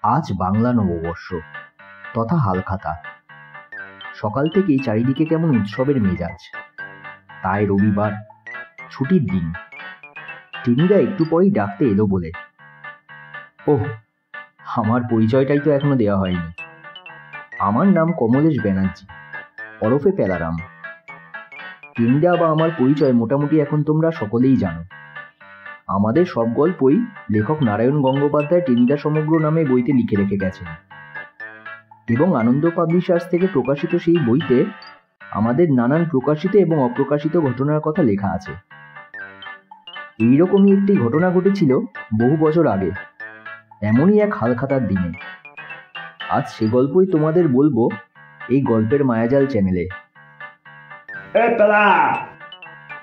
আজ বাংলা নববর্ষ তথা হালখাতা। সকাল থেকেই চারিদিকে কেমন উৎসবের মেজাজ। তাই রবিবার, ছুটির দিন। টেনিদা একটু পরেই ডাকতে এলো বলে, ওহ, আমার পরিচয়টাই তো এখনো দেওয়া হয়নি। আমার নাম কমলেশ ব্যানার্জি, ওরফে পেলারাম। টেনিদা বা আমার পরিচয় মোটামুটি এখন তোমরা সকলেই জানো। আমাদের সব গল্পই লেখক নারায়ণ গঙ্গোপাধ্যায় টেনিদা সমগ্র নামে বইতে লিখে রেখে গেছেন, এবং আনন্দ পাবলিশার্স থেকে প্রকাশিত সেই বইতে আমাদের নানান প্রকাশিত এবং অপ্রকাশিত ঘটনার কথা লেখা আছে। এইরকমই একটি ঘটনা ঘটেছিল বহু বছর আগে, এমনই এক হালখাতার দিনে। আজ সে গল্পই তোমাদের বলবো এই গল্পের মায়াজাল চ্যানেলে।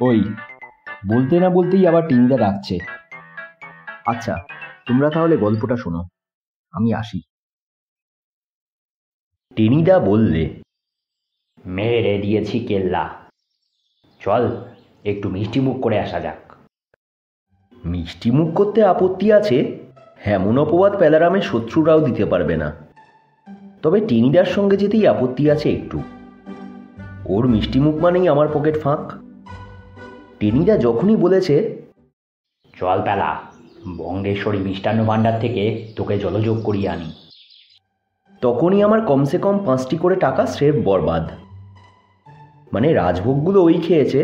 ওই বলতে না বলতেই আবার টেনিদা ডাকছে। আচ্ছা, তোমরা তাহলে গল্পটা শোনো, আমি আসি। টেনিদা বললে, মেরে দিয়েছি কেল্লা, চল একটু মিষ্টি মুখ করে আসা যাক। মিষ্টি মুখ করতে আপত্তি আছে এমন অপবাদ পেলারামের শত্রুরাও দিতে পারবে না। তবে টেনিদার সঙ্গে যেতেই আপত্তি আছে একটু। ওর মিষ্টি মুখ মানেই আমার পকেট ফাঁক। টেনিদা যখনই বলেছে, চল পেলা, বঙ্গেশ্বরী মিষ্টান্ন ভাণ্ডার থেকে তোকে জলযোগ করিয়ে আনি, তখনই আমার কমসে কম 5টি করে টাকা স্রেফ বরবাদ। মানে রাজভোগগুলো ওই খেয়েছে,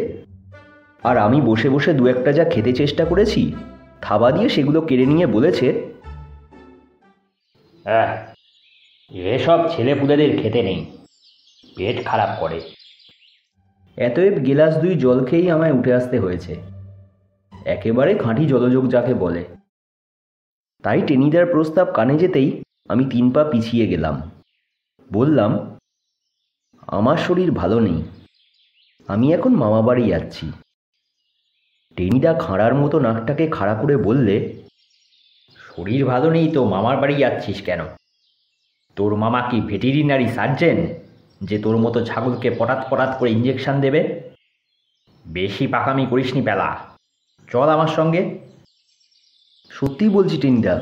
আর আমি বসে বসে দু একটা যা খেতে চেষ্টা করেছি থাবা দিয়ে সেগুলো কেড়ে নিয়ে বলেছে, এসব ছেলেপুলেদের খেতে নেই, পেট খারাপ করে। এতএব গেলাস 2 জল খেয়েই আমায় উঠে আসতে হয়েছে। একেবারে খাঁটি জলযোগ যাকে বলে। তাই টেনিদার প্রস্তাব কানে যেতেই আমি 3 পা পিছিয়ে গেলাম। বললাম, আমার শরীর ভালো নেই, আমি এখন মামা বাড়ি যাচ্ছি। টেনিদা খাঁড়ার মতো নাকটাকে খাড়া করে বললে, শরীর ভালো নেই তো মামার বাড়ি যাচ্ছিস কেন? তোর মামা কি ভেটেরিনারি সার্জেন যে তোর মতো ছাগলকে পটাত পটাত করে ইঞ্জেকশন দেবে? বেশি পাকামি করিসনি পেলা, চল আমার সঙ্গে। সত্যি বলছি টেনিদা।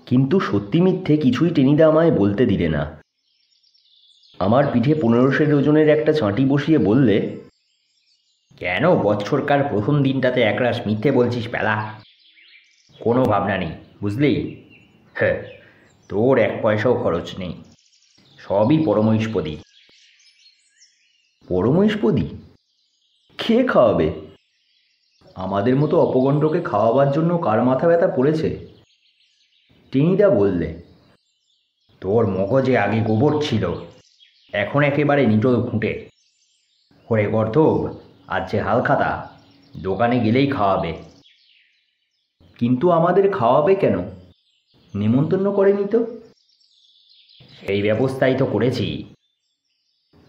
কিন্তু সত্যি মিথ্যে কিছুই টেনিদা আমায় বলতে দিলে না। আমার পিঠে 1500 ওজনের একটা চাঁটি বসিয়ে বললে, কেন বৎসরকার প্রথম দিনটাতে একরাশ মিথ্যে বলছিস পেলা? কোনো ভাবনা নেই, বুঝলি? হ্যাঁ, তোর 1 পয়সাও খরচ নেই, সবই পরমৈষ্পদী। পরমৈষ্পদী? কে খাওয়াবে? আমাদের মতো অপগণ্ডকে খাওয়াবার জন্য কার মাথা ব্যথা পড়েছে? টেনিদা বললে, তোর মগজে আগে গোবর ছিল, এখন একেবারে নিটোল খুঁটে। ওরে গর্ধব, আজ যে হালখাতা, দোকানে গেলেই খাওয়াবে। কিন্তু আমাদের খাওয়াবে কেন? নেমন্তন্ন করেনি তো? সেই ব্যবস্থাই তো করেছি।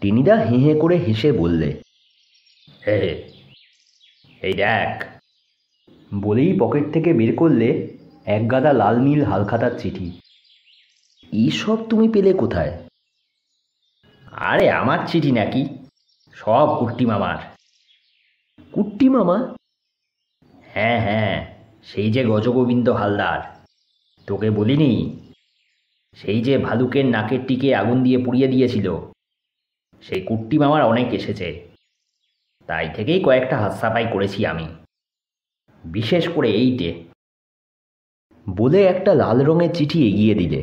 টেনিদা হেঁ করে হেসে বললে, হে, এই দেখ। বলেই পকেট থেকে বের করলে এক গাদা লাল নীল হালখাতার চিঠি। এইসব তুমি পেলে কোথায়? আরে আমার চিঠি নাকি, সব কুট্টি মামার। কুট্টি মামা? হ্যাঁ হ্যাঁ, সেই যে গজগোবিন্দ হালদার, তোকে বলিনি? সেই যে ভালুকের নাকের টিকে আগুন দিয়ে পুড়িয়ে দিয়েছিল, সেই কুট্টি মামার অনেক এসেছে। তাই থেকেই কয়েকটা হাতসাপাই করেছি আমি, বিশেষ করে এইটে। বলে একটা লাল রঙের চিঠি এগিয়ে দিলে।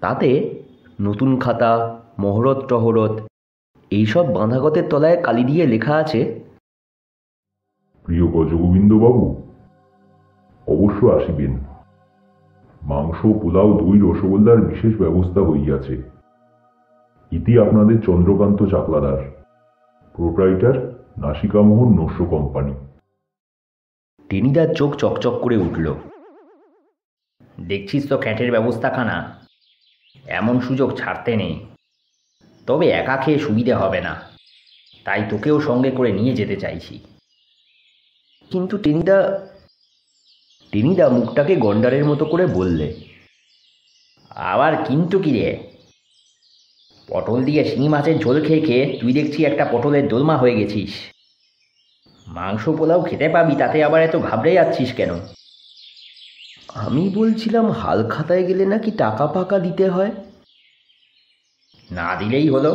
তাতে নতুন খাতা, মহরত টহরত এইসব বাঁধাগতের তলায় কালি দিয়ে লেখা আছে, প্রিয় গজগোবিন্দ বাবু, অবশ্য আসিবেন। মাংস, পোলাও, দই, রসগোল্লার বিশেষ ব্যবস্থা হইয়াছে। ইতি আপনাদের চন্দ্রকান্ত চাকলাদার, প্রোপ্রাইটার, নাসিকামোহন নস্য কোম্পানি। টেনিদার চোখ চকচক করে উঠল। দেখছিস তো ক্যাটের ব্যবস্থাখানা, এমন সুযোগ ছাড়তে নেই। তবে একা খেয়ে সুবিধে হবে না, তাই তোকেও সঙ্গে করে নিয়ে যেতে চাইছি। কিন্তু টেনিদা মুখটাকে গন্ডারের মতো করে বললে, আবার কিন্তু কি রে? পটল দিয়ে শিঙি মাছের ঝোল খেয়ে খেয়ে তুই দেখছি একটা পটলের দোলমা হয়ে গেছিস। মাংস পোলাও খেতে পাবি, তাতে আবার এত ঘাবড়ে যাচ্ছিস কেন? আমি বলছিলাম হালখাতায় গেলে নাকি টাকা ফাকা দিতে হয়। না দিলেই হলো।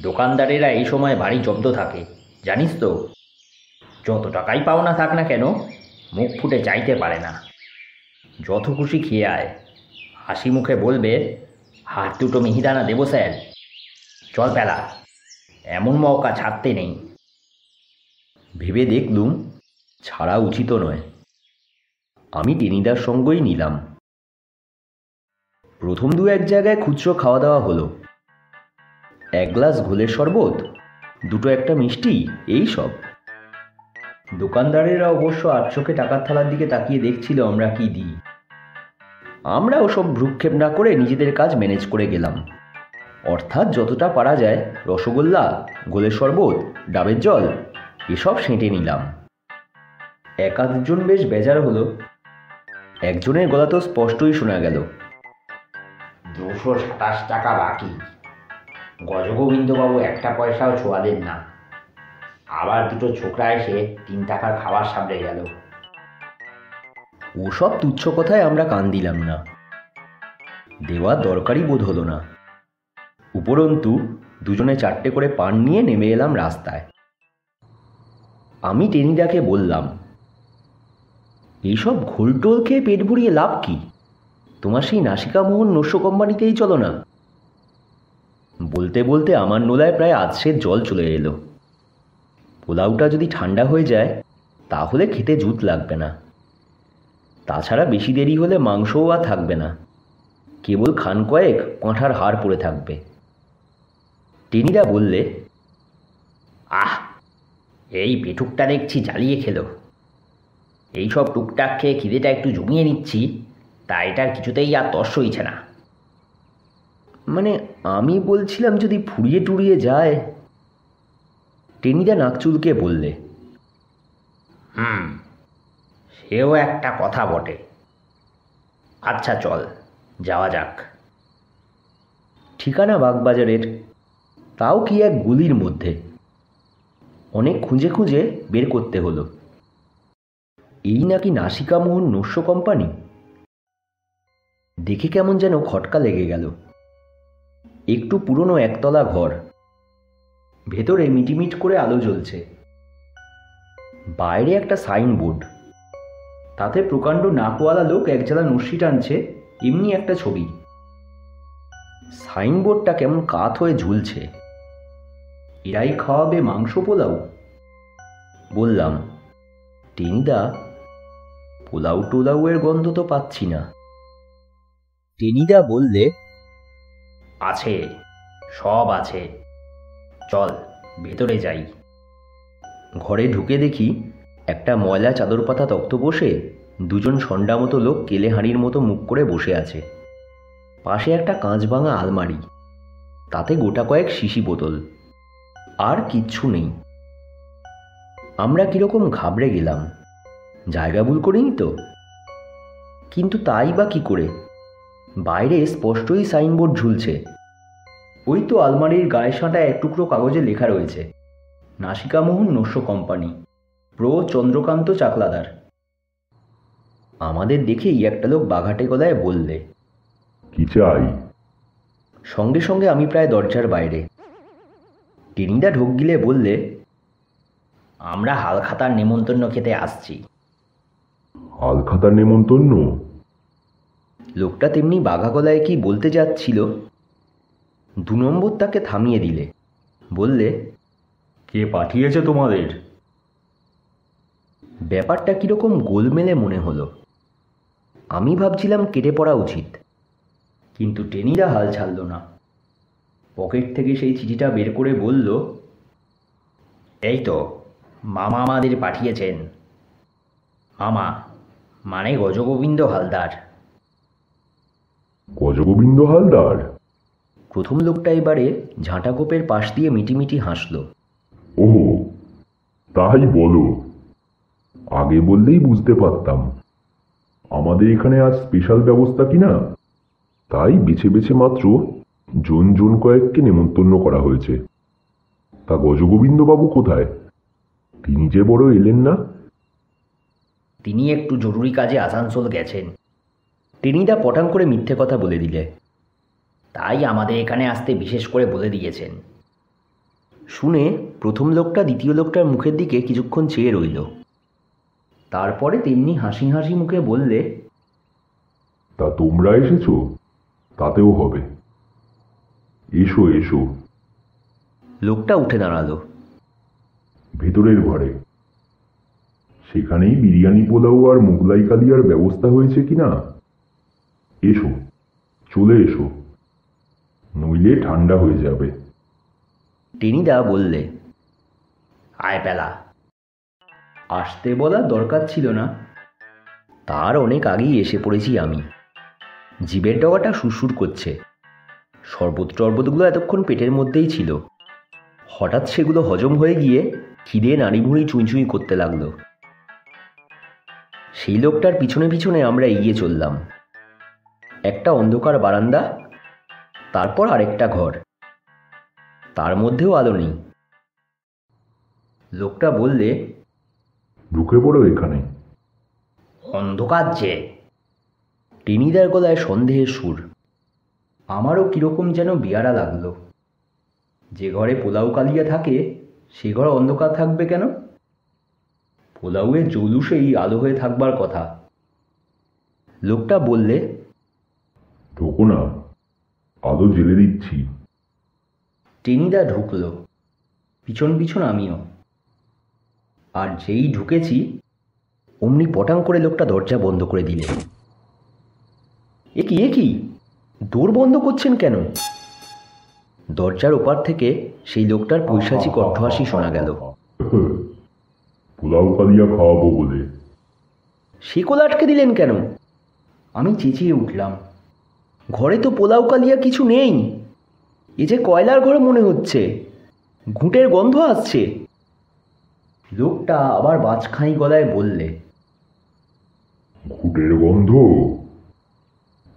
দোকানদারেরা এই সময় ভারী জব্দ থাকে, জানিস তো। যত টাকাই পাও না থাক না কেন, মুখ ফুটে চাইতে পারে না। যত খুশি খেয়ে আয়, হাসি মুখে বলবে, হাত দুটো মিহিদানা দেবো স্যার। চল পেলা, এমন মৌকা ছাড়তে নেই। ভেবে দেখলুম ছাড়া উচিত নয়। আমি টেনিদার সঙ্গই নিলাম। প্রথম দু এক জায়গায় খুচরো খাওয়া দাওয়া হলো। এক গ্লাস ঘোলের শরবত, দুটো একটা মিষ্টি, এই সব। দোকানদারেরা অবশ্য আটচোখে টাকার থালার দিকে তাকিয়ে দেখছিল আমরা কি দিই। আমরা ওসব ভ্রুক্ষেপ না করে নিজেদের কাজ ম্যানেজ করে গেলাম। অর্থাৎ যতটা পারা যায় রসগোল্লা, গোলের শরবত, ডাবের জল এসব সেঁটে নিলাম। এক আধজন বেশ বেজার হলো। একজনের গলা তো স্পষ্টই শোনা গেল, 227 টাকা বাকি। গজগোবিন্দবাবু একটা পয়সাও ছোঁয়ালেন না। আবার দুটো ছোকরা এসে 3 টাকার খাবার সামলে গেল। ওসব তুচ্ছ কথায় আমরা কান দিলাম না, দেওয়ার দরকারই বোধ হলো না। উপরন্তু দুজনে 4টে করে পান নিয়ে নেমে এলাম রাস্তায়। আমি টেনিদাকে বললাম, এইসব ঘোলটোল খেয়ে পেট ভরিয়ে লাভ কি? তোমার সেই নাসিকামোহন নস্য কোম্পানিতেই চলো না। বলতে বলতে আমার নোলায় প্রায় আধশের জল চলে এলো। পোলাওটা যদি ঠান্ডা হয়ে যায় তাহলে খেতে জুত লাগবে না। তাছাড়া বেশি দেরি হলে মাংসও আর থাকবে না, কেবল খান কয়েক পাঁঠার হাড় পড়ে থাকবে। টেনিদা বললে, আহ, এই পেটুকটা দেখছি জ্বালিয়ে খেলো। এইসব টুকটাক খেয়ে খিদেটা একটু জমিয়ে নিচ্ছি, তা এটার কিছুতেই আর তর সইছে না। মানে আমি বলছিলাম যদি ফুরিয়ে টুরিয়ে যায়। টেনিদা নাক চুলকে বললে, সেও একটা কথা বটে। আচ্ছা চল, যাওয়া যাক। ঠিকানা বাগবাজারের, তাও কি এক গুলির মধ্যে। অনেক খুঁজে খুঁজে বের করতে হলো। এই নাকি নাসিকামোহন নস্য কোম্পানি। দেখে কেমন যেন খটকা লেগে গেল। একটু পুরনো একতলা ঘর, ভেতরে মিটিমিট করে আলো জ্বলছে। বাইরে একটা সাইনবোর্ড, তাতে প্রকাণ্ড নাকওয়ালা লোক একজোড়া নস্যি টানছে এমনি একটা ছবি। সাইনবোর্ডটা কেমন কাত হয়ে ঝুলছে। এরাই খাওয়াবে মাংস পোলাও? বললাম, টেনিদা, পোলাও টোলাউয়ের গন্ধ তো পাচ্ছি না। টেনিদা বললে, আছে, সব আছে। চল ভেতরে যাই। ঘরে ঢুকে দেখি একটা ময়লা চাদর পাতা তক্ত বসে দুজন সন্ডা মতো লোক কেলে হাঁড়ির মতো মুখ করে বসে আছে। পাশে একটা কাঁচ ভাঙা আলমারি, তাতে গোটা কয়েক শিশি বোতল, আর কিচ্ছু নেই। আমরা কিরকম ঘাবড়ে গেলাম, জায়গা ভুল করিনি তো? কিন্তু তাই বা কি করে? বাইরে স্পষ্টই সাইনবোর্ড ঝুলছে। ওই তো আলমারির গায়ে সাঁটায় এক টুকরো কাগজে লেখা রয়েছে, নাসিকামোহন নস্য কোম্পানি, প্রো চন্দ্রকান্ত চাকলাদার। আমাদের দেখেই একটা লোক বাঘাটে গলায় বললে, কি চাই? সঙ্গে সঙ্গে আমি প্রায় দরজার বাইরে। টেনিদা ঢোক গিলে বললে, আমরা হালখাতার নেমন্তন্ন খেতে আসছি। হালখাতার নেমন্তন্ন? লোকটা তেমনি বাঘা গলায় কি বলতে যাচ্ছিল, 2 নম্বর তাকে থামিয়ে দিলে। বললে, কে পাঠিয়েছে তোমাদের? ব্যাপারটা কিরকম গোলমেলে মনে হলো। আমি ভাবছিলাম কেটে পড়া উচিত, কিন্তু টেনিদা হাল ছাড়ল না। পকেট থেকে সেই চিঠিটা বের করে বলল, এই তো, মামা আমাদের পাঠিয়েছেন। মামা মানে গজগোবিন্দ হালদার। গজগোবিন্দ হালদার? প্রথম লোকটা এবারে ঝাঁটাকোপের পাশ দিয়ে মিটিমিটি হাসল। ওহো, তাই বলো। আগে বললেই বুঝতে পারতাম। আমাদের এখানে আজ স্পেশাল ব্যবস্থা কিনা, তাই বেছে বেছে মাত্র জন কয়েককে নেমন্তন্ন করা হয়েছে। তা গজগোবিন্দবাবু কোথায়? তিনি যে বড় এলেন না। তিনি একটু জরুরি কাজে আসানসোল গেছেন। টেনিদা পটাং করে মিথ্যে কথা বলে দিলে। তাই আমাদের এখানে আসতে বিশেষ করে বলে দিয়েছেন। শুনে প্রথম লোকটা দ্বিতীয় লোকটার মুখের দিকে কিছুক্ষণ চেয়ে রইল। তারপরে তেমনি হাসি হাসি মুখে বললে, তা তোমরা এসেছো? তাতেও হবে। এসো এসো। লোকটা উঠে দাঁড়ালো। ভেতরের ঘরে। সেখানেই বিরিয়ানি পোলাও আর মোগলাই কালিয়ার ব্যবস্থা হয়েছে কিনা? এসো, চলে এসো, নইলে ঠান্ডা হয়ে যাবে। টেনিদা বললে, আয় পেলা। আসতে বলার দরকার ছিল না, তার অনেক আগেই এসে পড়েছি আমি। জিভের ডগাটা সুরসুর করছে। শরবত টরবতগুলো এতক্ষণ পেটের মধ্যেই ছিল। হঠাৎ সেগুলো হজম হয়ে গিয়ে খিদে নাড়িভুড়ি চুঁই করতে লাগলো। সেই লোকটার পিছনে পিছনে আমরা এগিয়ে চললাম। একটা অন্ধকার বারান্দা, তারপর আরেকটা ঘর, তার মধ্যেও আলো নেই। লোকটা বললে, ঢুকে পড়ো এখানে। অন্ধকার যে। টেনিদার গলায় সন্দেহের সুর। আমারও কিরকম যেন বেয়ারা লাগলো। যে ঘরে পোলাও কালিয়া থাকে সে ঘর অন্ধকার থাকবে কেন? পোলাউয়ের জৌলুসেই আলো হয়ে থাকবার কথা। লোকটা বললে, ঢোকো না, আলো জ্বেলে দিচ্ছি। টেনিদা ঢুকলো, পিছন পিছন আমিও। আর যেই ঢুকেছি অমনি পটাং করে লোকটা দরজা বন্ধ করে দিলে। এ কি দৌড় বন্ধ করছেন কেন? দরজার ওপার থেকে সেই লোকটার পৈশাচিক কণ্ঠহাসি শোনা গেল। পোলাও কালিয়া খাওয়াবো বলে। শিকল আটকে দিলেন কেন? আমি চেঁচিয়ে উঠলাম, ঘরে তো পোলাও কালিয়া কিছু নেই। এ যে কয়লার ঘর মনে হচ্ছে, ঘুঁটের গন্ধ আসছে। লোকটা আবার বাজখাই গলায় বললে, ঘুটের গন্ধ?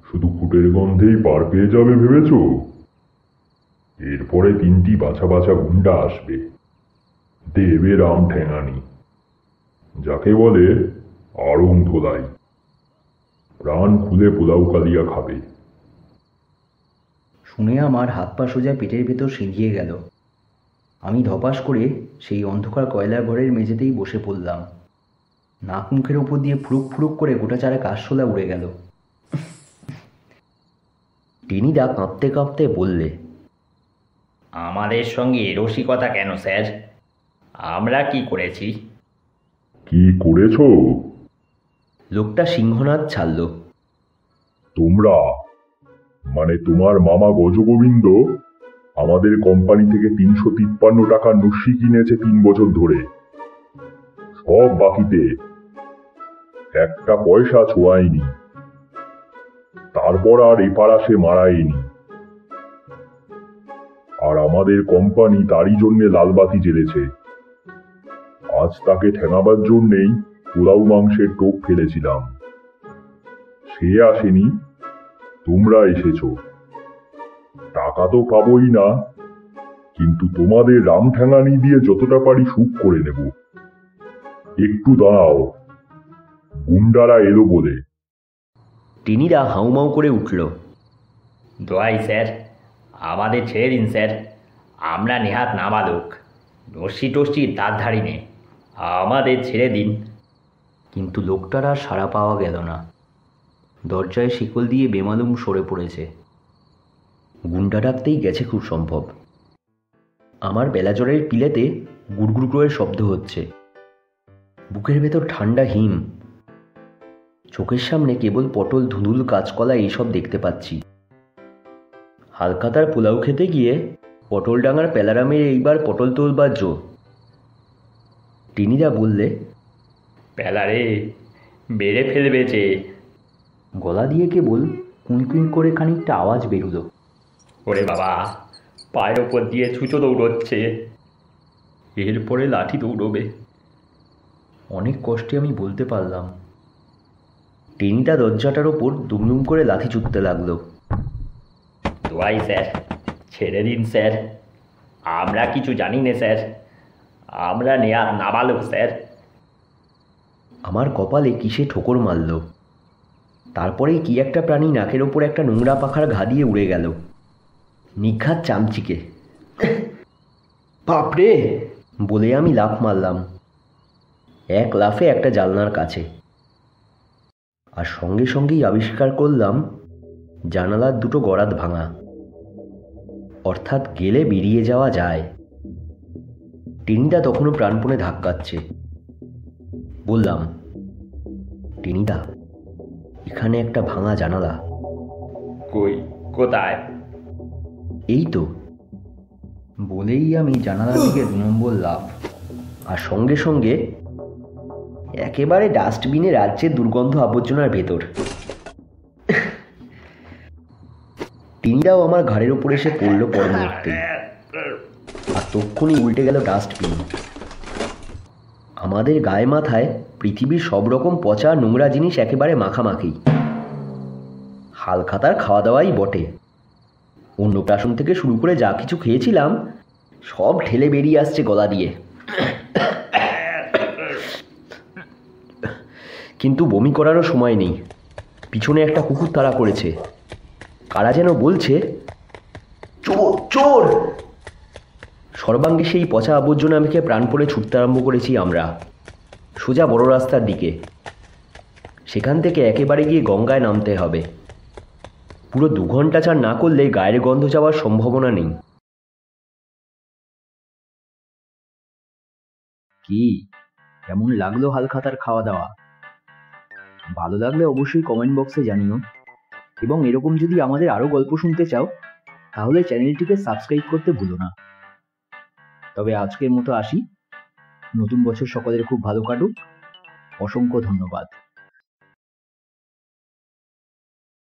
শুধু ঘুটের গন্ধেই পার পেয়ে যাবে ভেবেছ? এরপরে 3টি বাছা বাছা গুন্ডা আসবে, দেবে রাম ঠেঙানি, যাকে বলে আড়ং ধোলাই। প্রাণ খুলে পোলাও কালিয়া খাবে। শুনে আমার হাত পা সোজা পেটের ভেতর সিঁধিয়ে গেল। আমি ধপাস করে সেই অন্ধকার কয়লার ঘরের মেঝেতেই বসে পড়লাম। নাক মুখের ওপর দিয়ে ফুরুক ফুরুক করে গোটা চারে কাশশোলা উড়ে গেল। টেনিদা কাঁপতে কাঁপতে বললে, আমাদের সঙ্গে রসিকতা কেন স্যার? আমরা কি করেছি? কি করেছ? লোকটা সিংহনাদ ছাড়ল। তোমরা মানে তোমার মামা গজগোবিন্দ আমাদের কোম্পানি থেকে 353 টাকার নস্যি কিনেছে 3 বছর ধরে, সব বাকিতে, একটা পয়সা ছোঁয়ায়নি। তারপর আর এপাড়া সে মারায়নি। আর আমাদের কোম্পানি তারই জন্য লালবাতি জ্বেলেছে। আজ তাকে ঠেঙাবার জন্যেই পোলাও মাংসের টোপ ফেলেছিলাম। সে আসেনি, তোমরা এসেছো। টাকা তো পাবোই না, কিন্তু তোমাদের রামঠ্যাঙানি দিয়ে যতটা পারি সুখ করে নেব। একটু দাঁড়াও, গুন্ডারা এলো বলে। টেনিদা হাউমাউ করে উঠল, দোয়াই স্যার, আমাদের ছেড়ে দিন স্যার। আমরা নেহাত নাবালক, রশ্মি টস্যির তার ধারি নে, আমাদের ছেড়ে দিন। কিন্তু লোকটার আর সাড়া পাওয়া গেল না। দরজায় শিকল দিয়ে বেমালুম সরে পড়েছে। গুন্ডা ডাকতেই গেছে খুব সম্ভব। আমার বেলাজরের পিলেতে গুড়গুড় করে শব্দ হচ্ছে। বুকের ভেতর ঠান্ডা হিম। চোখের সামনে কেবল পটল, ধুঁধুল, কাঁচকলা এইসব দেখতে পাচ্ছি। হালখাতার পোলাও খেতে গিয়ে পটল ডাঙার পেলারামের এইবার পটল তোলবার জো। টেনিদা বললে, পেলারে বেড়ে ফেলবেছে। গলা দিয়ে কেবল কুঁই করে খানিকটা আওয়াজ বেরুলো। ওরে বাবা, পায়ের ওপর দিয়ে ছুঁচো দৌড়চ্ছে, এরপরে লাঠি দৌড়বে। অনেক কষ্টে আমি বলতে পারলাম। টেনিদা দরজাটার ওপর দুমদুম করে লাথি ছুটতে লাগলো। দোয়াই স্যার, ছেড়ে দিন স্যার, আমরা কিছু জানি না স্যার, আমরা নেয়ার নাবালক স্যার। আমার কপালে কিসে ঠোকর মারল। তারপরেই কি একটা প্রাণী নাকের ওপর একটা নোংরা পাখার ঘা দিয়ে উড়ে গেল, নিঘাত চামচিকে। বাপরে বলে আমি লাফ মারলাম, এক লাফে একটা জানলার কাছে। আর সঙ্গে সঙ্গেই আবিষ্কার করলাম জানালার দুটো গরাদ ভাঙা, অর্থাৎ গেলে বেরিয়ে যাওয়া যায়। টেনিদা তখনও প্রাণপণে ধাক্কাচ্ছে। বললাম, টেনিদা, এখানে একটা ভাঙা জানালা। কই, কোথায়? এই তো। বলেই আমি জানালার দিকে 2 নম্বর লাফ, আর সঙ্গে সঙ্গে একেবারে ডাস্টবিনে রাজ্যের দুর্গন্ধ আবর্জনার ভেতর। টেনিদাও আমার ঘাড়ের ওপর এসে পড়ল পর মুহূর্তে, আর তক্ষুনি উল্টে গেল ডাস্টবিন। আমাদের গায়ে মাথায় পৃথিবীর সব রকম পচা নোংরা জিনিস একেবারে মাখামাখি। হালখাতার খাওয়া দাওয়াই বটে। অন্নপ্রাশন থেকে শুরু করে যা কিছু খেয়েছিলাম সব ঠেলে বেরিয়ে আসছে গলা দিয়ে। কিন্তু বমি করারও সময় নেই। পিছনে একটা কুকুর তাড়া করেছে। কারা যেন বলছে, চোর চোর। সর্বাঙ্গে সেই পচা আবর্জনা মেখে প্রাণপণে ছুটতে আরম্ভ করেছি আমরা, সোজা বড় রাস্তার দিকে। সেখান থেকে একেবারে গিয়ে গঙ্গায় নামতে হবে। পুরো 2 ঘন্টা চার না করলে গায়ের গন্ধ যাওয়ার সম্ভাবনা নেই। কি কেমন লাগলো হালখাতার খাওয়া দাওয়া? ভালো লাগলে অবশ্যই কমেন্ট বক্সে জানিও, এবং এরকম যদি আমাদের আরো গল্প শুনতে চাও তাহলে চ্যানেলটিকে সাবস্ক্রাইব করতে ভুলো না। তবে আজকের মতো আসি। নতুন বছর সকলের খুব ভালো কাটুক। অসংখ্য ধন্যবাদ।